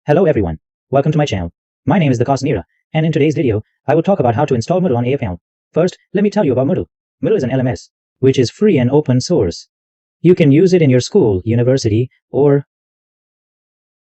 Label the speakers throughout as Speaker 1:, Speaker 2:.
Speaker 1: Hello everyone, welcome to my channel. My name is the Cosmira, and in today's video, I will talk about how to install Moodle on aaPanel. First, let me tell you about Moodle. Moodle is an LMS, which is free and open source. You can use it in your school, university, or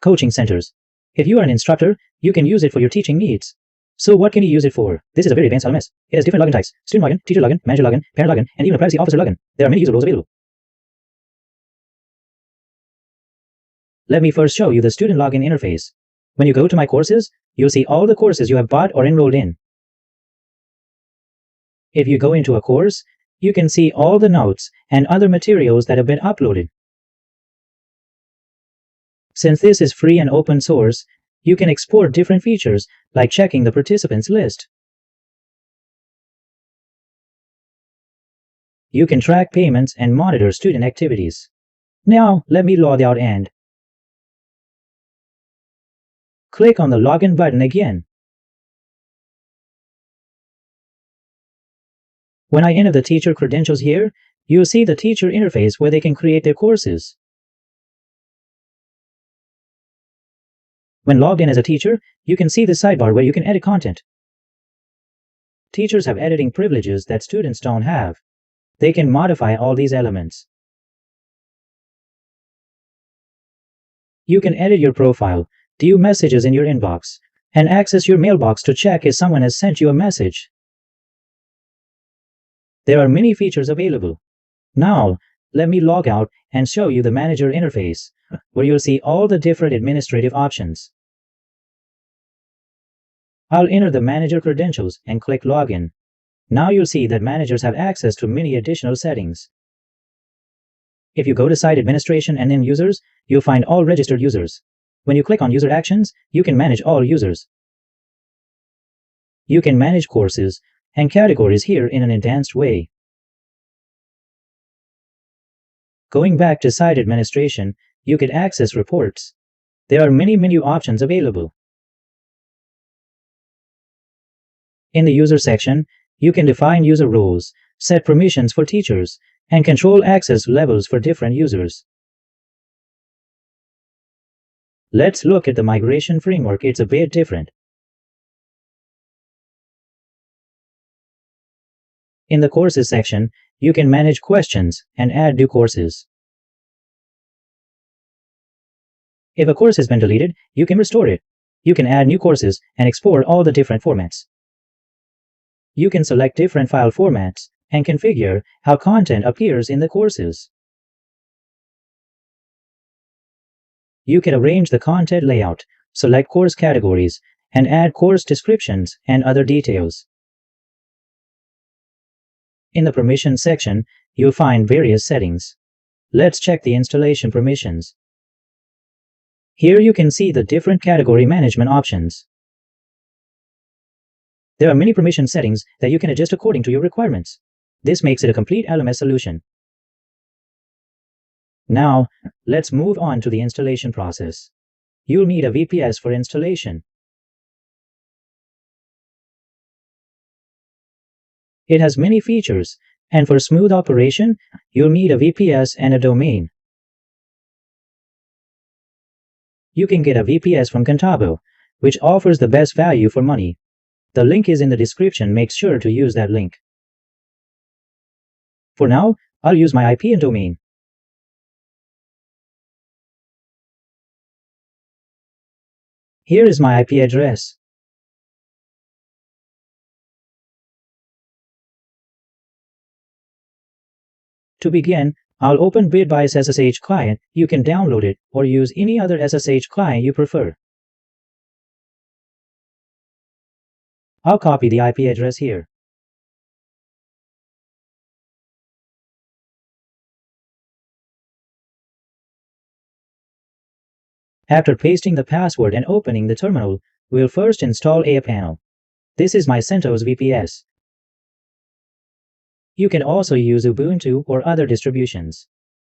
Speaker 1: coaching centers. If you are an instructor, you can use it for your teaching needs. So what can you use it for? This is a very advanced LMS. It has different login types: student login, teacher login, manager login, parent login, and even a privacy officer login. There are many user roles available. Let me first show you the student login interface. When you go to My Courses, you'll see all the courses you have bought or enrolled in. If you go into a course, you can see all the notes and other materials that have been uploaded. Since this is free and open source, you can export different features like checking the participants list. You can track payments and monitor student activities. Now, let me log out and click on the login button again. When I enter the teacher credentials here, you'll see the teacher interface where they can create their courses. When logged in as a teacher, you can see the sidebar where you can edit content. Teachers have editing privileges that students don't have. They can modify all these elements. You can edit your profile, view messages in your inbox, and access your mailbox to check if someone has sent you a message. There are many features available. Now, let me log out and show you the manager interface, where you'll see all the different administrative options. I'll enter the manager credentials and click Login. Now you'll see that managers have access to many additional settings. If you go to Site Administration and then Users, you'll find all registered users. When you click on User Actions, you can manage all users. You can manage courses and categories here in an advanced way. Going back to Site Administration, you can access reports. There are many menu options available. In the User section, you can define user roles, set permissions for teachers, and control access levels for different users. Let's look at the migration framework. It's a bit different. In the Courses section, you can manage questions and add new courses. If a course has been deleted, you can restore it. You can add new courses and export all the different formats. You can select different file formats and configure how content appears in the courses. You can arrange the content layout, select course categories, and add course descriptions and other details. In the Permissions section, you'll find various settings. Let's check the installation permissions. Here you can see the different category management options. There are many permission settings that you can adjust according to your requirements. This makes it a complete LMS solution. Now, let's move on to the installation process. You'll need a VPS for installation. It has many features, and for smooth operation, you'll need a VPS and a domain. You can get a VPS from Contabo, which offers the best value for money. The link is in the description. Make sure to use that link. For now, I'll use my IP and domain. Here is my IP address. To begin, I'll open Bitbuys SSH client. You can download it or use any other SSH client you prefer. I'll copy the IP address here. After pasting the password and opening the terminal, we'll first install aaPanel. This is my CentOS VPS. You can also use Ubuntu or other distributions.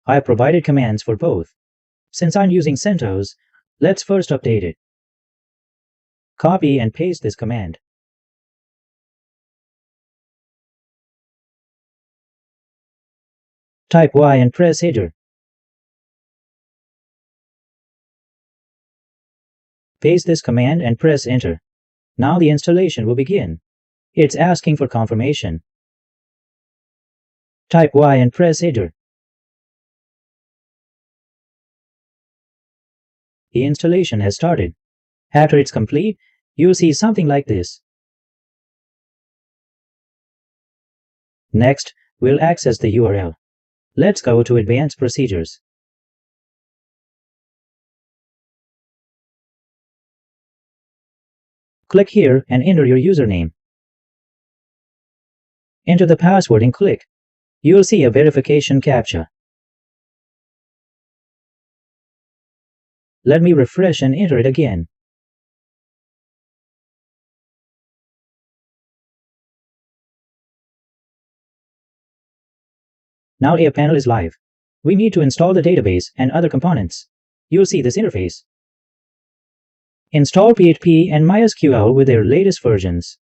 Speaker 1: I have provided commands for both. Since I'm using CentOS, let's first update it. Copy and paste this command. Type Y and press Enter. Paste this command and press enter. Now the installation will begin. It's asking for confirmation. Type Y and press enter. The installation has started. After it's complete, you'll see something like this. Next, we'll access the URL. Let's go to Advanced Procedures. Click here and enter your username. Enter the password and click. You'll see a verification captcha. Let me refresh and enter it again. Now aaPanel is live. We need to install the database and other components. You'll see this interface. Install PHP and MySQL with their latest versions.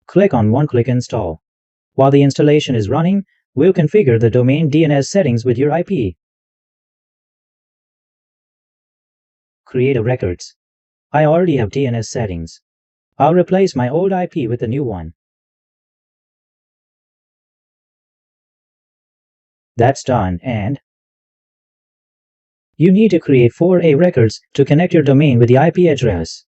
Speaker 1: Click on one-click install. While the installation is running, we'll configure the domain DNS settings with your IP. Create a records. I already have DNS settings. I'll replace my old IP with the new one. That's done, and you need to create 4A records to connect your domain with the IP address.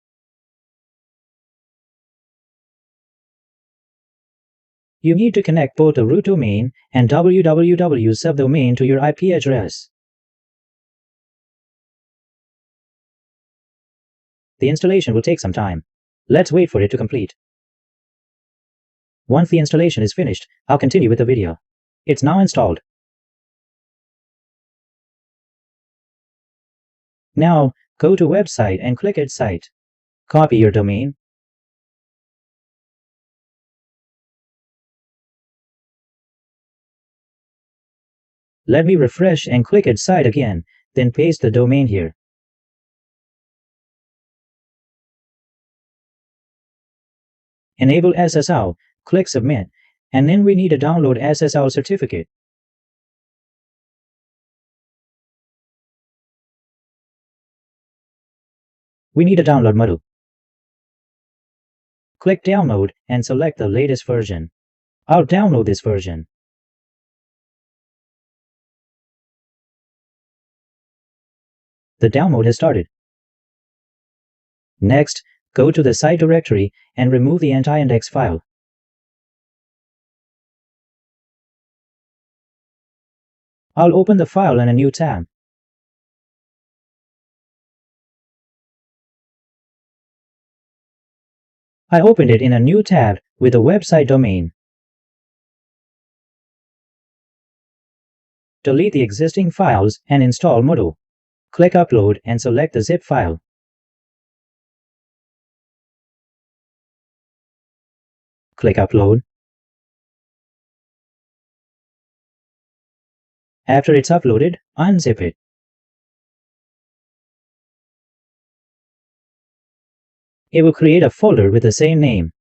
Speaker 1: You need to connect both the root domain and www subdomain to your IP address. The installation will take some time. Let's wait for it to complete. Once the installation is finished, I'll continue with the video. It's now installed. Now, go to website and click Add Site. Copy your domain. Let me refresh and click Add Site again, then paste the domain here. Enable SSL, click Submit, and then we need to download SSL certificate. We need to download Moodle. Click Download and select the latest version. I'll download this version. The download has started. Next, go to the site directory and remove the anti-index file. I'll open the file in a new tab. I opened it in a new tab with a website domain. Delete the existing files and install Moodle. Click Upload and select the zip file. Click Upload. After it's uploaded, unzip it. It will create a folder with the same name.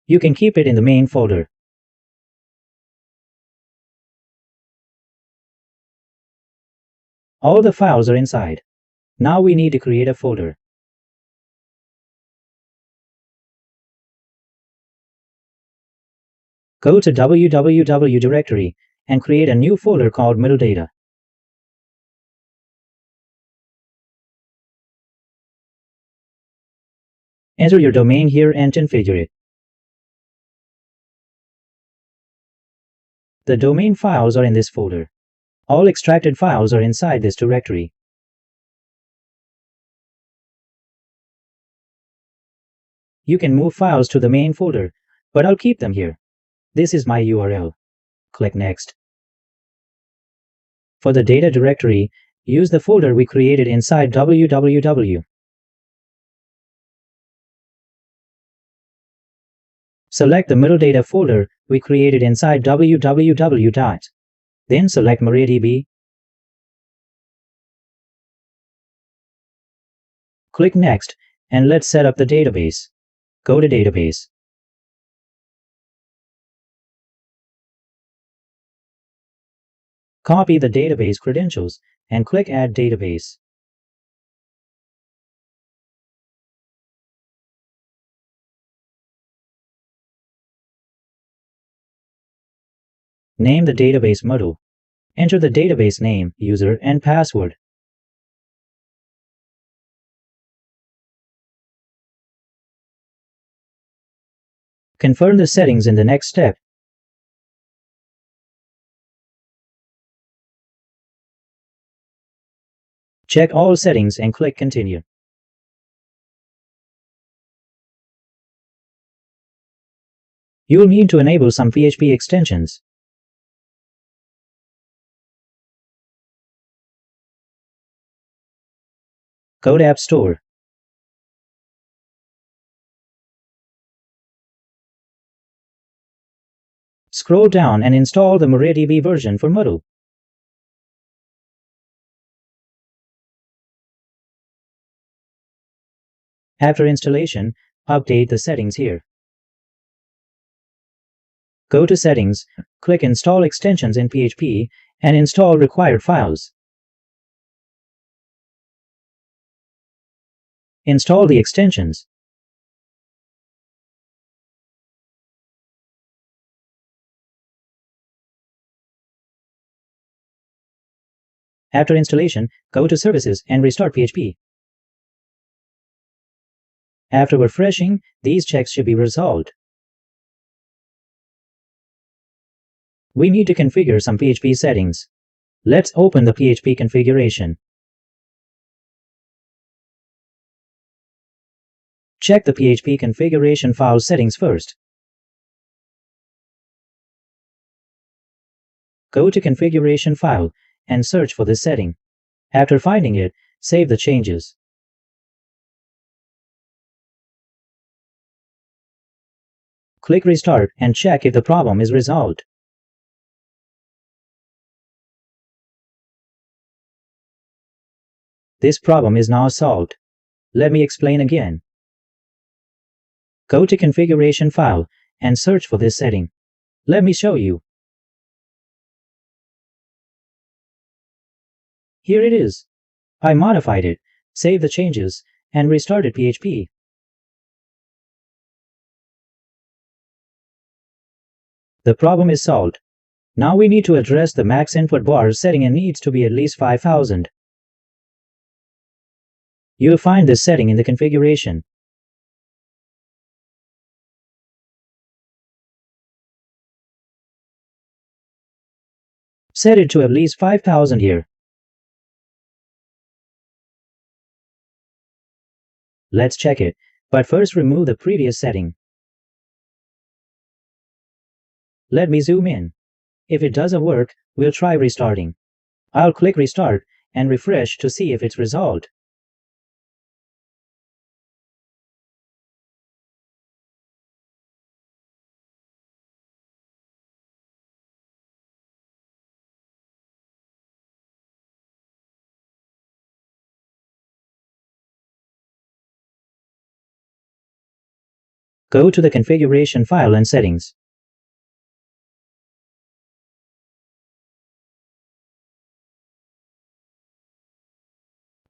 Speaker 1: You can keep it in the main folder. All the files are inside. Now we need to create a folder. Go to www directory and create a new folder called Moodle Data. Enter your domain here and configure it. The domain files are in this folder. All extracted files are inside this directory. You can move files to the main folder, but I'll keep them here. This is my URL. Click Next. For the data directory, use the folder we created inside www. Select the Moodle Data folder we created inside www. Then select MariaDB. Click Next, and let's set up the database. Go to Database. Copy the database credentials and click Add Database. Name the database Moodle. Enter the database name, user, and password. Confirm the settings in the next step. Check all settings and click Continue. You will need to enable some PHP extensions. Go to App Store. Scroll down and install the MariaDB version for Moodle. After installation, update the settings here. Go to Settings, click Install Extensions in PHP, and install required files. Install the extensions. After installation, go to Services and restart PHP. After refreshing, these checks should be resolved. We need to configure some PHP settings. Let's open the PHP configuration. Check the PHP configuration file settings first. Go to Configuration file and search for this setting. After finding it, save the changes. Click Restart and check if the problem is resolved. This problem is now solved. Let me explain again. Go to Configuration file and search for this setting. Let me show you. Here it is. I modified it, saved the changes, and restarted PHP. The problem is solved. Now we need to address the max input bar setting and needs to be at least 5000. You'll find this setting in the configuration. Set it to at least 5000 here. Let's check it, but first remove the previous setting. Let me zoom in. If it doesn't work, we'll try restarting. I'll click Restart and refresh to see if it's resolved. Go to the configuration file and settings.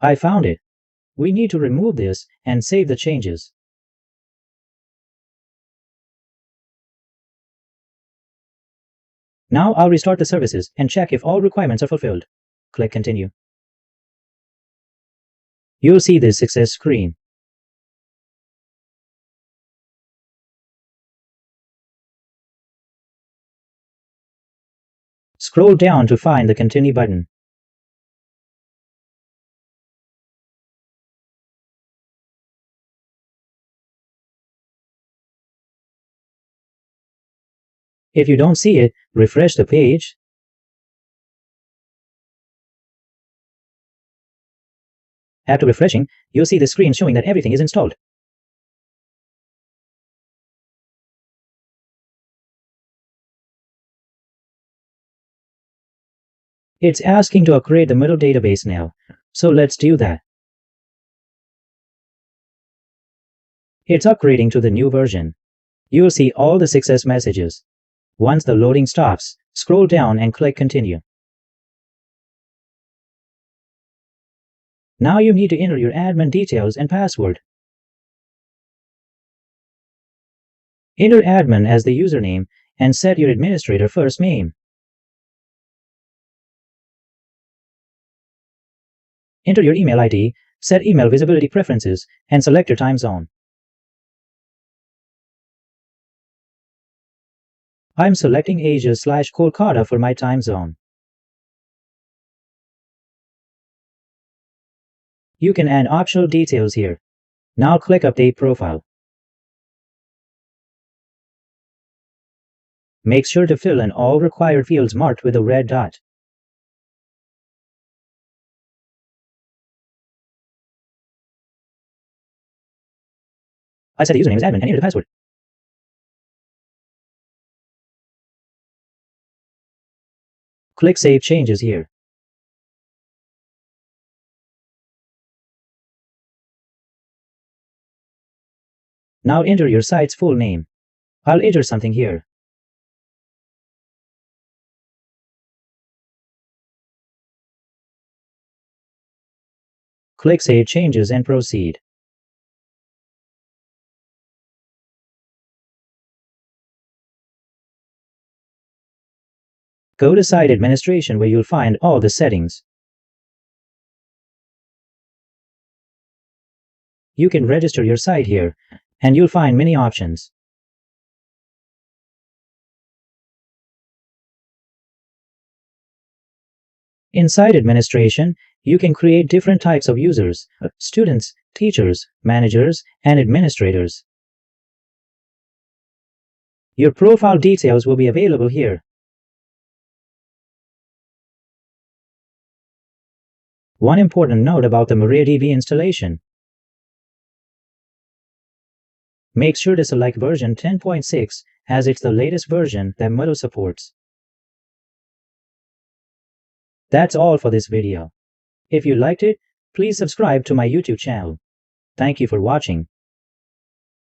Speaker 1: I found it. We need to remove this and save the changes. Now I'll restart the services and check if all requirements are fulfilled. Click Continue. You'll see this success screen. Scroll down to find the Continue button. If you don't see it, refresh the page. After refreshing, you'll see the screen showing that everything is installed. It's asking to upgrade the Moodle database now, so let's do that. It's upgrading to the new version. You'll see all the success messages. Once the loading stops, scroll down and click Continue. Now you need to enter your admin details and password. Enter admin as the username and set your administrator first name. Enter your email ID, set email visibility preferences, and select your time zone. I'm selecting Asia/Kolkata for my time zone. You can add optional details here. Now click Update Profile. Make sure to fill in all required fields marked with a red dot. I set the username as admin and enter the password. Click Save Changes here. Now enter your site's full name. I'll enter something here. Click Save Changes and proceed. Go to Site Administration where you'll find all the settings. You can register your site here, and you'll find many options. In Site Administration, you can create different types of users: students, teachers, managers, and administrators. Your profile details will be available here. One important note about the MariaDB installation. Make sure to select version 10.6 as it's the latest version that Moodle supports. That's all for this video. If you liked it, please subscribe to my YouTube channel. Thank you for watching.